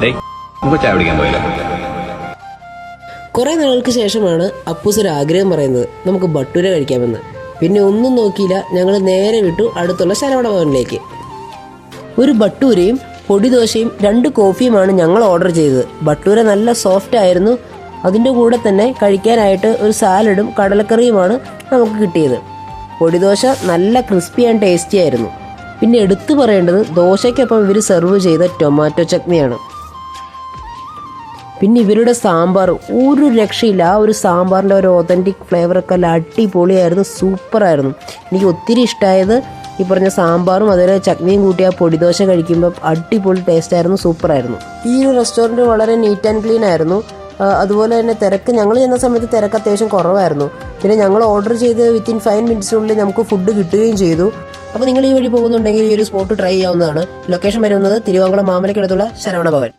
നമുക്ക് ചായ കുടിക്കാൻ പോയല്ലോ. കുറേ നാൾക്ക് ശേഷമാണ് അപ്പൂസ് ഒരു ആഗ്രഹം പറയുന്നത്, നമുക്ക് ഭട്ടൂര കഴിക്കാമെന്ന്. പിന്നെ ഒന്നും നോക്കിയില്ല, ഞങ്ങൾ നേരെ വിട്ടു അടുത്തുള്ള ശരവണ ഭവനിലേക്ക്. ഒരു ഭട്ടൂരയും പൊടിദോശയും 2 കോഫിയുമാണ് ഞങ്ങൾ ഓർഡർ ചെയ്തത്. ഭട്ടൂര നല്ല സോഫ്റ്റ് ആയിരുന്നു. അതിൻ്റെ കൂടെ തന്നെ കഴിക്കാനായിട്ട് ഒരു സാലഡും കടലക്കറിയുമാണ് നമുക്ക് കിട്ടിയത്. പൊടിദോശ നല്ല ക്രിസ്പി ആൻഡ് ടേസ്റ്റി ആയിരുന്നു. പിന്നെ എടുത്തു പറയേണ്ടത് ദോശയ്ക്കൊപ്പം ഇവർ സെർവ് ചെയ്ത ടൊമാറ്റോ ചട്നിയാണ്. പിന്നെ ഇവരുടെ സാമ്പാർ ഒരു രക്ഷയില്ല. ആ ഒരു സാമ്പാറിൻ്റെ ഒരു ഒതൻറ്റിക് ഫ്ലേവറൊക്കെ നല്ല അടിപൊളിയായിരുന്നു, സൂപ്പറായിരുന്നു. എനിക്ക് ഒത്തിരി ഇഷ്ടമായത് ഈ പറഞ്ഞ സാമ്പാറും അതുപോലെ ചട്നിയും കൂട്ടി ആ പൊടിദോശ കഴിക്കുമ്പോൾ അടിപൊളി ടേസ്റ്റായിരുന്നു, സൂപ്പറായിരുന്നു. ഈ ഒരു റെസ്റ്റോറൻറ്റ് വളരെ നീറ്റ് ആൻഡ് ക്ലീൻ ആയിരുന്നു. അതുപോലെ തന്നെ ഞങ്ങൾ ചെന്ന സമയത്ത് തിരക്ക് അത്യാവശ്യം കുറവായിരുന്നു. പിന്നെ ഞങ്ങൾ ഓർഡർ ചെയ്ത് വിത്തിൻ 5 മിനിറ്റ്സിനുള്ളിൽ നമുക്ക് ഫുഡ് കിട്ടുകയും ചെയ്തു. അപ്പോൾ നിങ്ങൾ ഈ വഴി പോകുന്നുണ്ടെങ്കിൽ ഈ ഒരു സ്പോട്ട് ട്രൈ ചെയ്യാവുന്നതാണ്. ലൊക്കേഷൻ വരുന്നത് തിരുവാങ്കുളം മാമലയ്ക്കടുത്തുള്ള ശരവണ ഭവൻ.